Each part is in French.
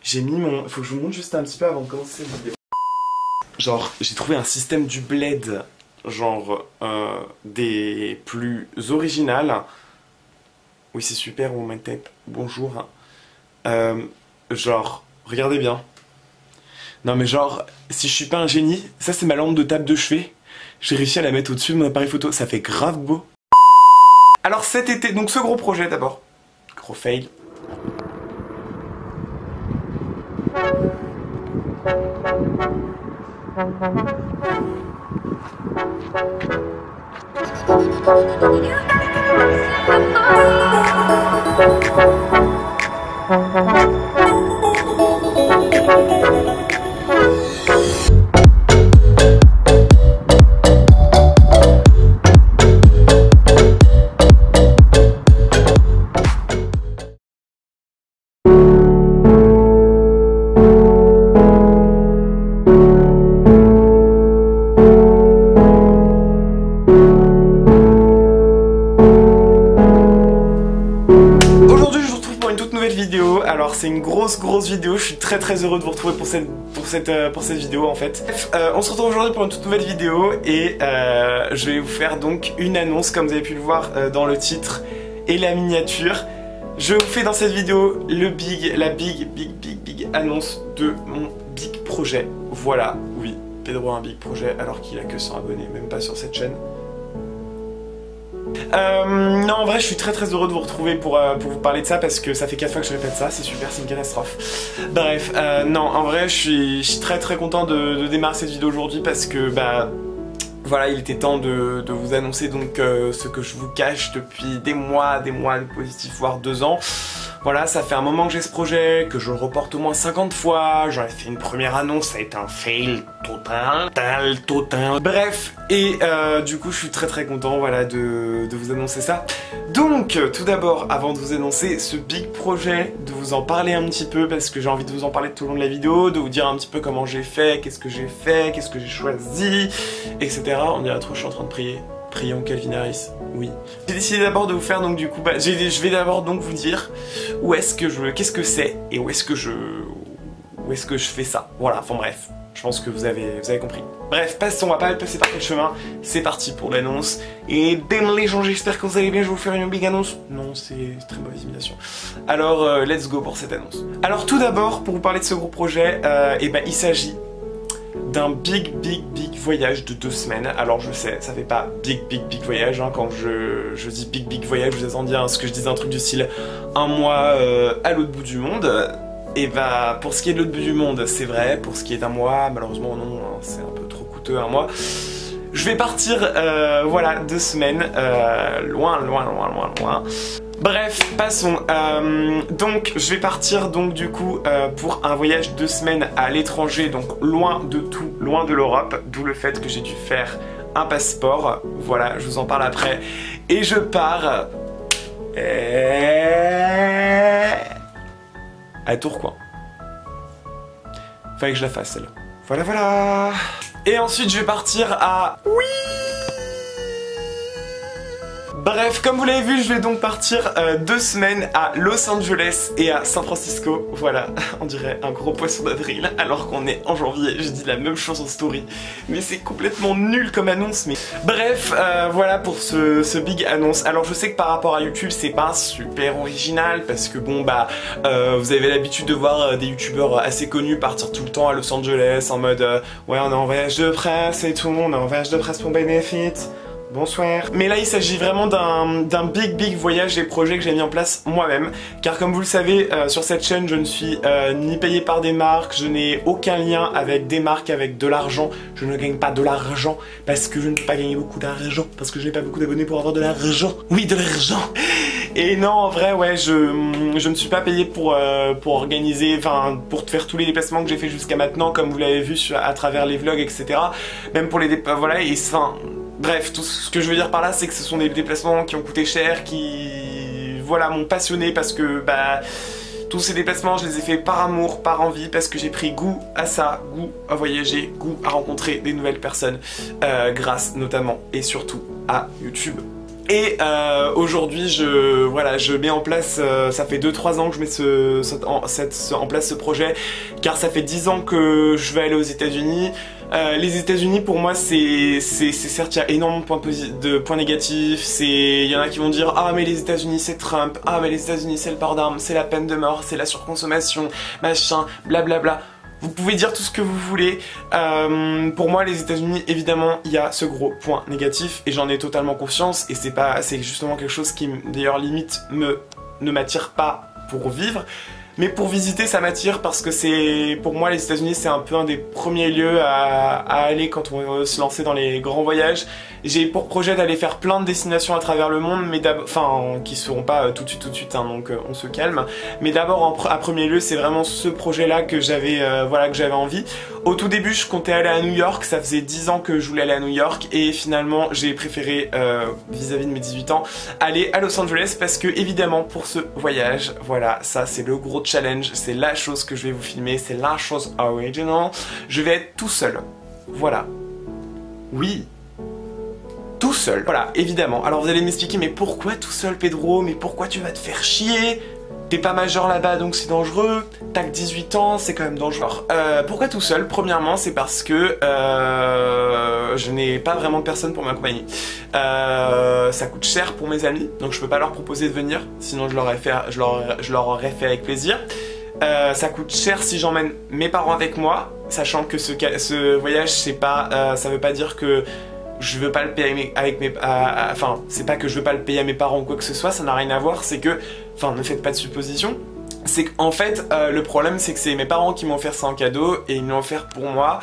J'ai mis mon... Faut que je vous montre juste un petit peu avant de commencer cette vidéo. Genre, j'ai trouvé un système du bled, genre, des plus originales. Oui, c'est super, Woman Tape, bonjour. Genre, regardez bien. Non mais genre, si je suis pas un génie, ça c'est ma lampe de table de chevet. J'ai réussi à la mettre au-dessus de mon appareil photo, ça fait grave beau. Alors cet été, donc ce gros projet d'abord. Gros fail. Alors c'est une grosse vidéo, je suis très heureux de vous retrouver pour cette vidéo en fait. Bref, on se retrouve aujourd'hui pour une toute nouvelle vidéo et je vais vous faire donc une annonce comme vous avez pu le voir dans le titre et la miniature. Je vous fais dans cette vidéo la big annonce de mon big projet. Voilà, oui, Pedro a un big projet alors qu'il a que 100 abonnés, même pas sur cette chaîne. Non, en vrai je suis très heureux de vous retrouver pour vous parler de ça parce que ça fait 4 fois que je répète ça, c'est super, c'est une catastrophe. Bref, non, en vrai je suis très content de démarrer cette vidéo aujourd'hui parce que bah voilà, il était temps de vous annoncer donc ce que je vous cache depuis des mois de positif, voire 2 ans. Voilà, ça fait un moment que j'ai ce projet, que je le reporte au moins 50 fois, j'en ai fait une première annonce, ça a été un fail total. Bref, et du coup je suis très content voilà, de vous annoncer ça. Donc, tout d'abord, avant de vous annoncer ce big projet, de vous en parler un petit peu, parce que j'ai envie de vous en parler tout au long de la vidéo, de vous dire un petit peu comment j'ai fait, qu'est-ce que j'ai choisi, etc. On dirait trop, je suis en train de prier. Prions Calvin Harris, oui. J'ai décidé d'abord de vous faire donc du coup, bah, je vais d'abord donc vous dire où est-ce que qu'est-ce que c'est et où est-ce que je fais ça. Voilà, enfin bref, je pense que vous avez compris. Bref, passons, on va pas passer par quel chemin. C'est parti pour l'annonce. Et bien les gens, j'espère que vous allez bien. Je vais vous faire une big annonce. Non, c'est très mauvaise imitation. Alors, let's go pour cette annonce. Alors tout d'abord, pour vous parler de ce gros projet, et ben il s'agit d'un big voyage de 2 semaines. Alors je sais, ça fait pas big voyage hein. Quand je dis big voyage, vous attendez à ce que je dise un truc du style 1 mois à l'autre bout du monde. Et bah pour ce qui est de l'autre bout du monde, c'est vrai. Pour ce qui est d'1 mois, malheureusement non, hein, c'est un peu trop coûteux 1 mois. Je vais partir, voilà, 2 semaines, loin. Bref, passons. Donc, je vais partir donc du coup pour un voyage 2 semaines à l'étranger, donc loin de tout, loin de l'Europe, d'où le fait que j'ai dû faire un passeport. Voilà, je vous en parle après. Et je pars à Tourcoing. Fallait que je la fasse celle-là. Voilà. Et ensuite, je vais partir à... Oui. Bref, comme vous l'avez vu, je vais donc partir 2 semaines à Los Angeles et à San Francisco. Voilà, on dirait un gros poisson d'avril alors qu'on est en janvier. Je dis la même chose en story, mais c'est complètement nul comme annonce. Mais bref, voilà pour ce big annonce. Alors je sais que par rapport à YouTube, c'est pas super original parce que bon bah, vous avez l'habitude de voir des youtubeurs assez connus partir tout le temps à Los Angeles en mode ouais, on est en voyage de presse et tout, on est en voyage de presse pour Benefit. Bonsoir. Mais là il s'agit vraiment d'un big voyage et projet que j'ai mis en place moi-même. Car comme vous le savez, sur cette chaîne je ne suis ni payé par des marques, je n'ai aucun lien avec des marques, avec de l'argent. Je ne gagne pas de l'argent parce que je ne peux pas gagner beaucoup d'argent, parce que je n'ai pas beaucoup d'abonnés pour avoir de l'argent. Oui, de l'argent. Et non, en vrai, ouais, je ne suis pas payé pour organiser, enfin, pour faire tous les déplacements que j'ai fait jusqu'à maintenant, comme vous l'avez vu à travers les vlogs, etc. Même pour les voilà, et enfin... Bref, tout ce que je veux dire par là, c'est que ce sont des déplacements qui ont coûté cher, qui, voilà, m'ont passionné parce que, bah, tous ces déplacements, je les ai faits par amour, par envie, parce que j'ai pris goût à ça, goût à voyager, goût à rencontrer des nouvelles personnes, grâce notamment et surtout à YouTube. Et aujourd'hui, je mets en place, ça fait 2-3 ans que je mets en place ce projet, car ça fait 10 ans que je vais aller aux États-Unis. Les États-Unis, pour moi, c'est certes, il y a énormément de points négatifs. Il y en a qui vont dire ah mais les États-Unis c'est Trump, ah mais les États-Unis c'est le port d'armes, c'est la peine de mort, c'est la surconsommation, machin, blablabla. Vous pouvez dire tout ce que vous voulez. Pour moi, les États-Unis, évidemment, il y a ce gros point négatif et j'en ai totalement conscience. Et c'est justement quelque chose qui, d'ailleurs, limite ne m'attire pas pour vivre. Mais pour visiter, ça m'attire parce que pour moi, les États-Unis, c'est un peu un des premiers lieux à aller quand on veut se lancer dans les grands voyages. J'ai pour projet d'aller faire plein de destinations à travers le monde, mais qui seront pas tout de suite, hein, donc on se calme. Mais d'abord, à premier lieu, c'est vraiment ce projet-là que j'avais envie. Au tout début, je comptais aller à New York, ça faisait 10 ans que je voulais aller à New York, et finalement, j'ai préféré, vis-à-vis de mes 18 ans, aller à Los Angeles, parce que, évidemment, pour ce voyage, voilà, ça c'est le gros challenge, c'est la chose que je vais vous filmer, c'est la chose original. Je vais être tout seul. Voilà. Oui. Tout seul. Voilà, évidemment. Alors vous allez m'expliquer, mais pourquoi tout seul, Pedro? Mais pourquoi tu vas te faire chier? T'es pas majeur là-bas, donc c'est dangereux. T'as que 18 ans, c'est quand même dangereux. Pourquoi tout seul? Premièrement, c'est parce que je n'ai pas vraiment de personne pour m'accompagner. Ça coûte cher pour mes amis, donc je peux pas leur proposer de venir, sinon je leur aurais fait avec plaisir. Ça coûte cher si j'emmène mes parents avec moi, sachant que ce voyage, ça veut pas dire que je veux pas le payer enfin, c'est pas que je veux pas le payer à mes parents ou quoi que ce soit, ça n'a rien à voir, c'est que, enfin, ne faites pas de suppositions. C'est qu'en fait, le problème, c'est que c'est mes parents qui m'ont offert ça en cadeau et ils me l'ont offert pour moi.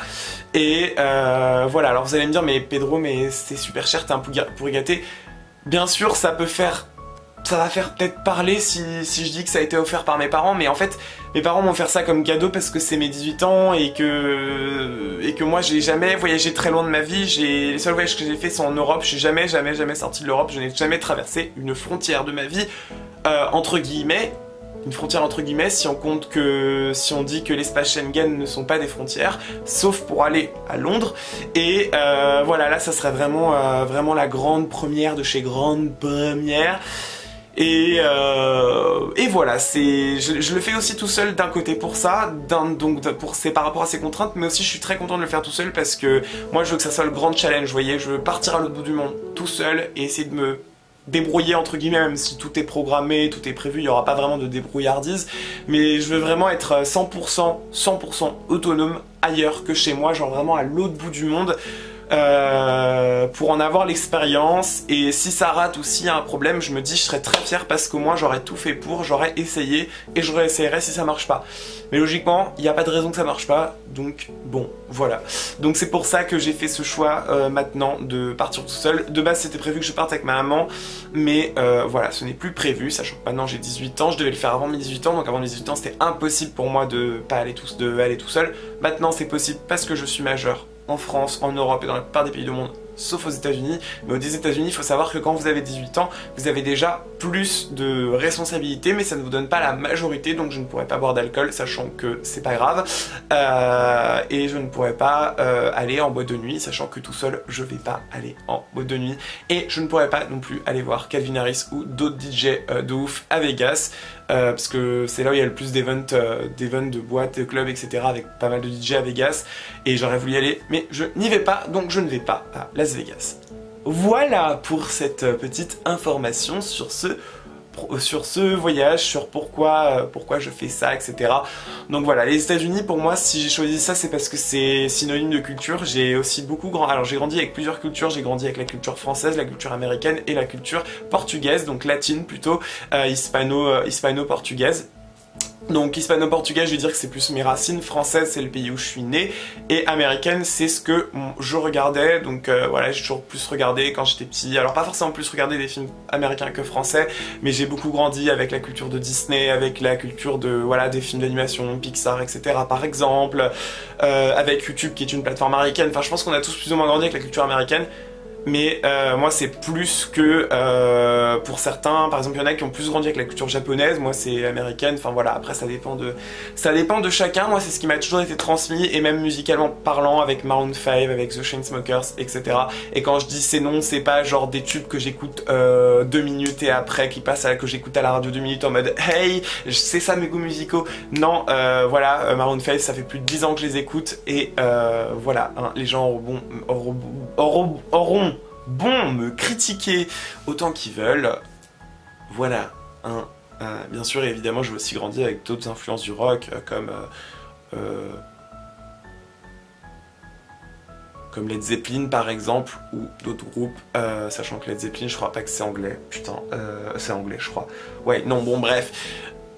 Et voilà, alors vous allez me dire, mais Pedro, mais c'est super cher, t'es un pourri gâté. Bien sûr, ça va faire peut-être parler si je dis que ça a été offert par mes parents, mais en fait, mes parents m'ont offert ça comme cadeau parce que c'est mes 18 ans et que moi j'ai jamais voyagé très loin de ma vie. Les seuls voyages que j'ai fait sont en Europe, je suis jamais sorti de l'Europe, je n'ai jamais traversé une frontière de ma vie, entre guillemets. Une frontière entre guillemets si on dit que l'espace Schengen ne sont pas des frontières, sauf pour aller à Londres. Et voilà, là ça serait vraiment la grande première de chez grande première. Et voilà, je le fais aussi tout seul d'un côté pour ça, c'est par rapport à ces contraintes, mais aussi je suis très content de le faire tout seul parce que moi je veux que ça soit le grand challenge, vous voyez, je veux partir à l'autre bout du monde tout seul et essayer de me débrouiller entre guillemets, même si tout est programmé, tout est prévu, il n'y aura pas vraiment de débrouillardise, mais je veux vraiment être 100% autonome ailleurs que chez moi, genre vraiment à l'autre bout du monde. Pour en avoir l'expérience, et si ça rate ou s'il y a un problème, je me dis je serais très fier parce qu'au moins j'aurais tout fait pour, j'aurais essayé et je réessayerai si ça marche pas. Mais logiquement, il n'y a pas de raison que ça marche pas, donc bon, voilà. Donc c'est pour ça que j'ai fait ce choix maintenant de partir tout seul. De base c'était prévu que je parte avec ma maman, mais voilà, ce n'est plus prévu, sachant que maintenant j'ai 18 ans, je devais le faire avant mes 18 ans, donc avant mes 18 ans c'était impossible pour moi de aller tout seul. Maintenant c'est possible parce que je suis majeur en France, en Europe et dans la plupart des pays du monde, sauf aux États-Unis. Mais aux États-Unis, il faut savoir que quand vous avez 18 ans, vous avez déjà plus de responsabilités, mais ça ne vous donne pas la majorité, donc je ne pourrais pas boire d'alcool, sachant que c'est pas grave. Et je ne pourrais pas aller en boîte de nuit, sachant que tout seul, je vais pas aller en boîte de nuit. Et je ne pourrais pas non plus aller voir Calvin Harris ou d'autres DJ de ouf à Vegas, parce que c'est là où il y a le plus d'events de boîtes, de clubs, etc. avec pas mal de DJ à Vegas, et j'aurais voulu y aller, mais je n'y vais pas, donc je ne vais pas à Las Vegas. Voilà pour cette petite information sur ce voyage, sur pourquoi je fais ça, etc. Donc voilà, les États-Unis, pour moi, si j'ai choisi ça, c'est parce que c'est synonyme de culture. J'ai aussi alors j'ai grandi avec plusieurs cultures, j'ai grandi avec la culture française, la culture américaine et la culture portugaise, donc latine plutôt, hispano-portugaise. Donc hispano-portugais, je vais dire que c'est plus mes racines, française c'est le pays où je suis né, et américaine c'est ce que je regardais, donc voilà, j'ai toujours plus regardé quand j'étais petit, alors pas forcément plus regardé des films américains que français, mais j'ai beaucoup grandi avec la culture de Disney, avec la culture de, voilà, des films d'animation, Pixar, etc. par exemple, avec YouTube qui est une plateforme américaine, enfin je pense qu'on a tous plus ou moins grandi avec la culture américaine. mais moi c'est plus que pour certains, par exemple il y en a qui ont plus grandi avec la culture japonaise, moi c'est américaine, enfin voilà, après ça dépend de chacun. Moi c'est ce qui m'a toujours été transmis, et même musicalement parlant avec Maroon 5, avec The Chainsmokers, etc. Et quand je dis c'est non, c'est pas genre des tubes que j'écoute 2 minutes et après qui passent que j'écoute à la radio 2 minutes en mode hey, c'est ça mes goûts musicaux. Non, voilà, Maroon 5 ça fait plus de 10 ans que je les écoute, et voilà, hein, les gens auront bon me critiquer autant qu'ils veulent. Voilà, hein. Bien sûr, évidemment, j'ai aussi grandi avec d'autres influences du rock, comme Led Zeppelin par exemple, ou d'autres groupes, sachant que Led Zeppelin, je crois pas que c'est anglais, putain, c'est anglais je crois. Ouais, non, bon bref.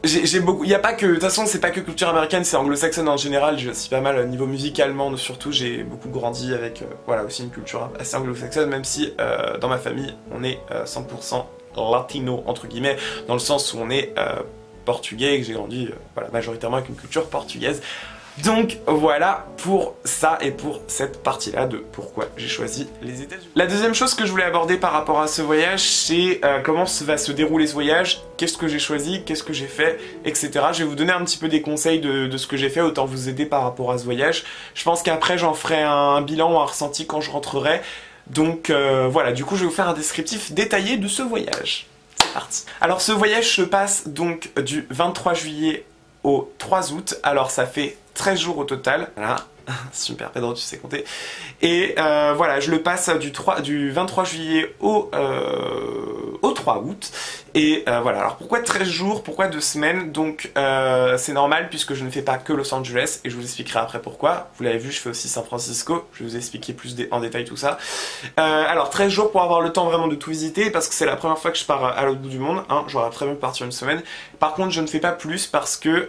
J'ai beaucoup, il y a pas que, de toute façon c'est pas que culture américaine, c'est anglo-saxonne en général, j'ai aussi pas mal niveau musicalement surtout, j'ai beaucoup grandi avec, voilà, aussi une culture assez anglo-saxonne, même si dans ma famille on est 100% latino entre guillemets, dans le sens où on est portugais et que j'ai grandi voilà, majoritairement avec une culture portugaise. Donc voilà pour ça et pour cette partie-là de pourquoi j'ai choisi les États-Unis. La deuxième chose que je voulais aborder par rapport à ce voyage, c'est comment va se dérouler ce voyage, qu'est-ce que j'ai choisi, qu'est-ce que j'ai fait, etc. Je vais vous donner un petit peu des conseils de ce que j'ai fait, autant vous aider par rapport à ce voyage. Je pense qu'après j'en ferai un bilan ou un ressenti quand je rentrerai. Donc voilà, du coup je vais vous faire un descriptif détaillé de ce voyage. C'est parti. Alors ce voyage se passe donc du 23 juillet au 3 août, alors ça fait 13 jours au total, voilà, super Pedro, tu sais compter. Et voilà, je le passe du 23 juillet au 3 août. Et voilà, alors pourquoi 13 jours, pourquoi 2 semaines? Donc c'est normal puisque je ne fais pas que Los Angeles, et je vous expliquerai après pourquoi. Vous l'avez vu, je fais aussi San Francisco, je vais vous expliquer plus en détail tout ça. Alors 13 jours pour avoir le temps vraiment de tout visiter, parce que c'est la première fois que je pars à l'autre bout du monde, hein, j'aurais très bien pu partir une semaine. Par contre je ne fais pas plus parce que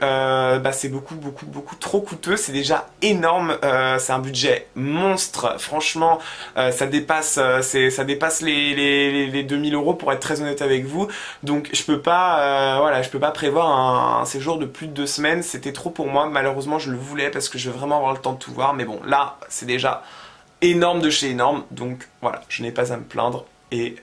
c'est beaucoup trop coûteux, c'est déjà énorme, c'est un budget monstre, franchement ça dépasse les 2000 € pour être très honnête avec vous. Donc je peux pas, voilà, je peux pas prévoir un séjour de plus de 2 semaines, c'était trop pour moi, malheureusement je le voulais parce que je veux vraiment avoir le temps de tout voir, mais bon là c'est déjà énorme de chez énorme, donc voilà, je n'ai pas à me plaindre, et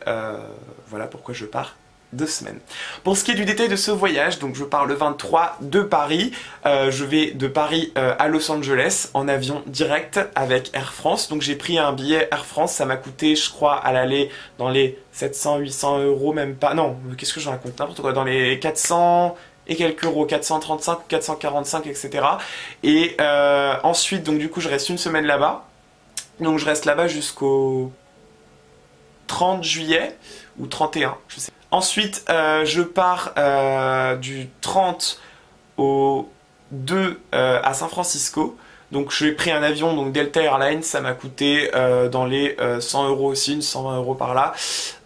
voilà pourquoi je pars 2 semaines. Pour ce qui est du détail de ce voyage, donc je pars le 23 de Paris, je vais de Paris à Los Angeles en avion direct avec Air France, donc j'ai pris un billet Air France, ça m'a coûté je crois à l'aller dans les 700-800 €, même pas, non, qu'est-ce que je raconte, n'importe quoi, dans les 400 et quelques euros, 435 ou 445, etc. Et ensuite, donc du coup je reste une semaine là-bas, donc je reste là-bas jusqu'au 30 juillet ou 31, je sais. Ensuite, je pars du 30 au 2 à San Francisco. Donc j'ai pris un avion, donc Delta Airlines, ça m'a coûté dans les 100 € aussi, une 120 € par là.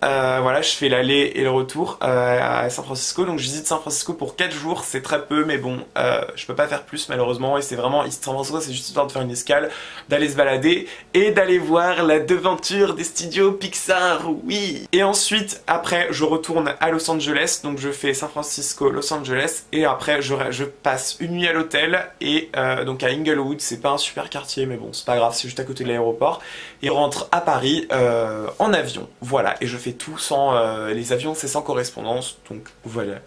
Voilà, je fais l'aller et le retour à San Francisco. Donc je visite San Francisco pour 4 jours, c'est très peu, mais bon, je peux pas faire plus malheureusement. Et c'est vraiment, San Francisco c'est juste histoire de faire une escale, d'aller se balader et d'aller voir la devanture des studios Pixar, oui. Et ensuite, après, je retourne à Los Angeles, donc je fais San Francisco, Los Angeles, et après je passe une nuit à l'hôtel, et donc à Inglewood. C'est pas un super quartier, mais bon, c'est pas grave, c'est juste à côté de l'aéroport. Et rentre à Paris en avion. Voilà, et je fais tout sans... les avions, c'est sans correspondance, donc voilà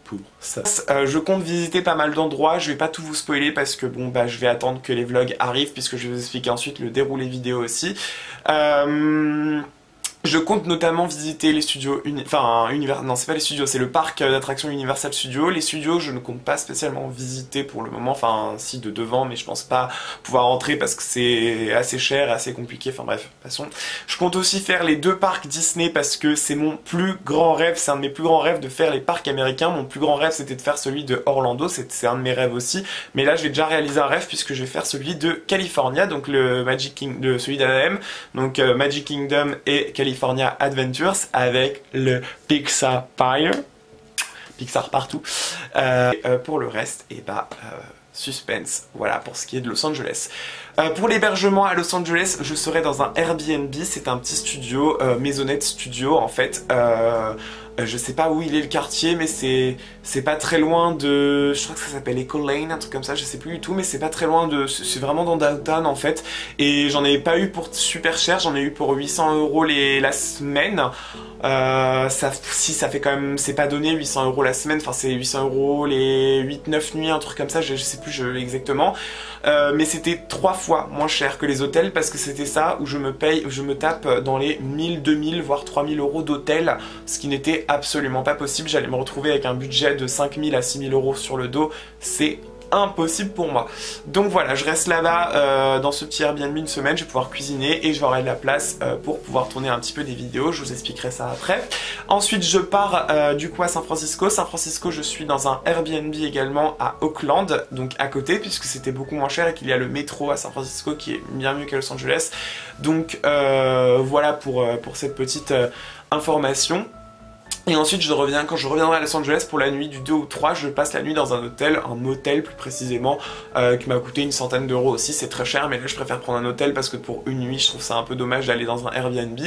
pour ça. Je compte visiter pas mal d'endroits, je vais pas tout vous spoiler parce que bon, bah je vais attendre que les vlogs arrivent, puisque je vais vous expliquer ensuite le déroulé vidéo aussi. Je compte notamment visiter les studios, non c'est pas les studios, c'est le parc d'attractions Universal Studios. Les studios je ne compte pas spécialement visiter pour le moment, enfin si de devant, mais je pense pas pouvoir entrer parce que c'est assez cher, assez compliqué, enfin bref, passons. Je compte aussi faire les 2 parcs Disney parce que c'est mon plus grand rêve, c'est un de mes plus grands rêves de faire les parcs américains. Mon plus grand rêve c'était de faire celui de Orlando, c'est un de mes rêves aussi, mais là je vais déjà réaliser un rêve puisque je vais faire celui de California, donc le celui d'Anaheim, donc Magic Kingdom et California Adventures avec le Pixar Pier, Pixar partout. Pour le reste, et bah suspense, voilà pour ce qui est de Los Angeles. Pour l'hébergement à Los Angeles, je serai dans un Airbnb, c'est un petit studio, maisonnette studio en fait, Je sais pas où il est le quartier, mais c'est pas très loin de... Je crois que ça s'appelle Echo Lane, un truc comme ça, je sais plus du tout, mais c'est pas très loin de... C'est vraiment dans Downtown en fait. Et j'en ai pas eu pour super cher, j'en ai eu pour 800 € la semaine. Si ça fait quand même... C'est pas donné 800 € la semaine, enfin c'est 800 € les 8-9 nuits, un truc comme ça, je sais plus exactement. Mais c'était 3 fois moins cher que les hôtels parce que c'était ça où je me tape dans les 1000, 2000 voire 3000 € d'hôtel, ce qui n'était absolument pas possible. J'allais me retrouver avec un budget de 5000 à 6000 € sur le dos, c'est impossible pour moi. Donc voilà, je reste là-bas dans ce petit Airbnb une semaine, je vais pouvoir cuisiner et je vais avoir de la place pour pouvoir tourner un petit peu des vidéos, je vous expliquerai ça après. Ensuite je pars du coup à San Francisco. San Francisco, je suis dans un Airbnb également à Oakland, donc à côté puisque c'était beaucoup moins cher et qu'il y a le métro à San Francisco qui est bien mieux qu'à Los Angeles. Donc voilà pour cette petite information. Et ensuite quand je reviendrai à Los Angeles pour la nuit du 2 ou 3, je passe la nuit dans un hôtel, un motel plus précisément, qui m'a coûté une centaine d'euros aussi, c'est très cher, mais là je préfère prendre un hôtel parce que pour une nuit je trouve ça un peu dommage d'aller dans un Airbnb.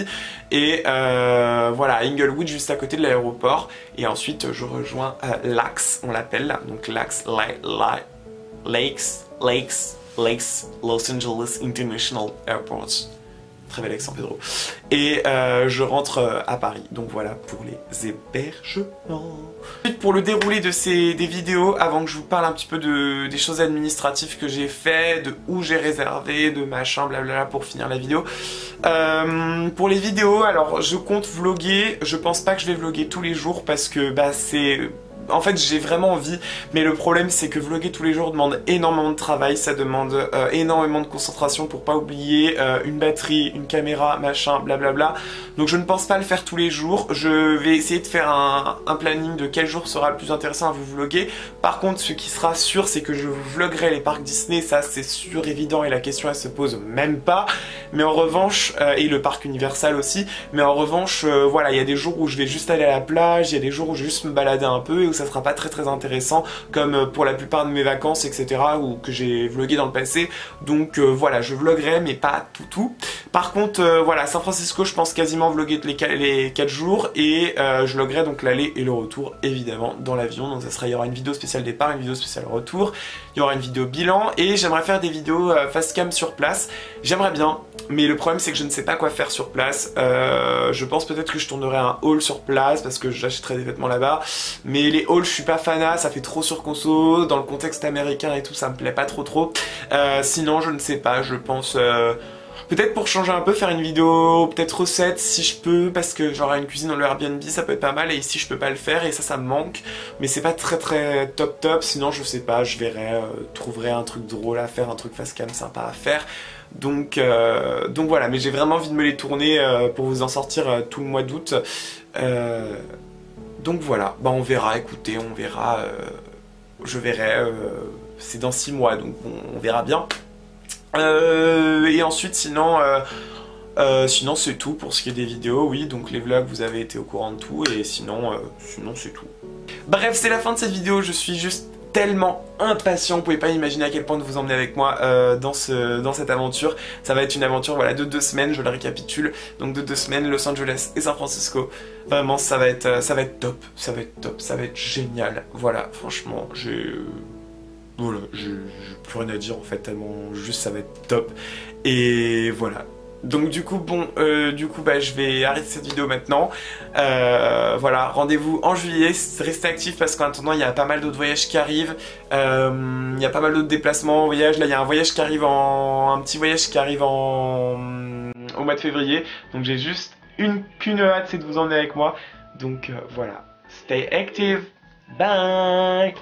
Et voilà, Inglewood juste à côté de l'aéroport, et ensuite je rejoins LAX, on l'appelle, donc LAX, Lakes, Los Angeles International Airport. Très bel accent Pedro. Et je rentre à Paris. Donc voilà pour les hébergements. Ensuite, pour le déroulé des vidéos, avant que je vous parle un petit peu des choses administratives que j'ai fait, de où j'ai réservé, de machin, blablabla pour finir la vidéo. Pour les vidéos, alors je compte vlogger. Je pense pas que je vais vlogger tous les jours parce que bah c'est... En fait j'ai vraiment envie, mais le problème c'est que vlogger tous les jours demande énormément de travail, ça demande énormément de concentration pour pas oublier une batterie, une caméra, machin, blablabla. Donc je ne pense pas le faire tous les jours, je vais essayer de faire un planning de quel jour sera le plus intéressant à vous vlogger. Par contre ce qui sera sûr c'est que je vous vloggerai les parcs Disney, ça c'est sûr, évident, et la question elle se pose même pas. Mais en revanche, et le parc Universal aussi, mais en revanche voilà, il y a des jours où je vais juste aller à la plage, il y a des jours où je vais juste me balader un peu et où ça sera pas très intéressant comme pour la plupart de mes vacances etc, ou que j'ai vlogué dans le passé. Donc voilà, je vloguerai mais pas tout. Par contre voilà, San Francisco je pense quasiment vloguer les 4 jours et je vloguerai donc l'aller et le retour évidemment dans l'avion. Donc ça sera, il y aura une vidéo spéciale départ, une vidéo spéciale retour, il y aura une vidéo bilan et j'aimerais faire des vidéos face cam sur place. J'aimerais bien, mais le problème c'est que je ne sais pas quoi faire sur place. Je pense peut-être que je tournerai un haul sur place parce que j'achèterai des vêtements là-bas, mais les hauls je suis pas fanat, ça fait trop sur conso, dans le contexte américain et tout ça me plaît pas trop. Sinon je ne sais pas, je pense peut-être pour changer un peu faire une vidéo peut-être recette si je peux, parce que j'aurai une cuisine dans le Airbnb, ça peut être pas mal, et ici je peux pas le faire et ça me manque, mais c'est pas très top. Sinon je sais pas, je verrai, trouverai un truc drôle à faire, un truc face cam sympa à faire. Donc voilà, mais j'ai vraiment envie de me les tourner pour vous en sortir tout le mois d'août. Donc voilà, bah on verra, écoutez, on verra, je verrai, c'est dans 6 mois, donc on verra bien. Et ensuite sinon c'est tout pour ce qui est des vidéos, oui, donc les vlogs vous avez été au courant de tout, et sinon c'est tout. Bref, c'est la fin de cette vidéo, je suis juste tellement impatient, vous pouvez pas imaginer à quel point de vous emmener avec moi dans cette aventure. Ça va être une aventure voilà, de 2 semaines, je le récapitule, donc de 2 semaines, Los Angeles et San Francisco. Vraiment ça va être top, ça va être génial. Voilà, franchement, voilà, j'ai plus rien à dire en fait, tellement juste ça va être top. Et voilà. Donc du coup bon, bah, je vais arrêter cette vidéo maintenant. Voilà, rendez-vous en juillet, restez actifs parce qu'en attendant il y a pas mal d'autres voyages qui arrivent. Il y a pas mal d'autres déplacements en voyage. Là il y a un voyage qui arrive un petit voyage qui arrive au mois de février. Donc j'ai juste qu'une hâte, c'est de vous emmener avec moi. Donc voilà, stay active, bye.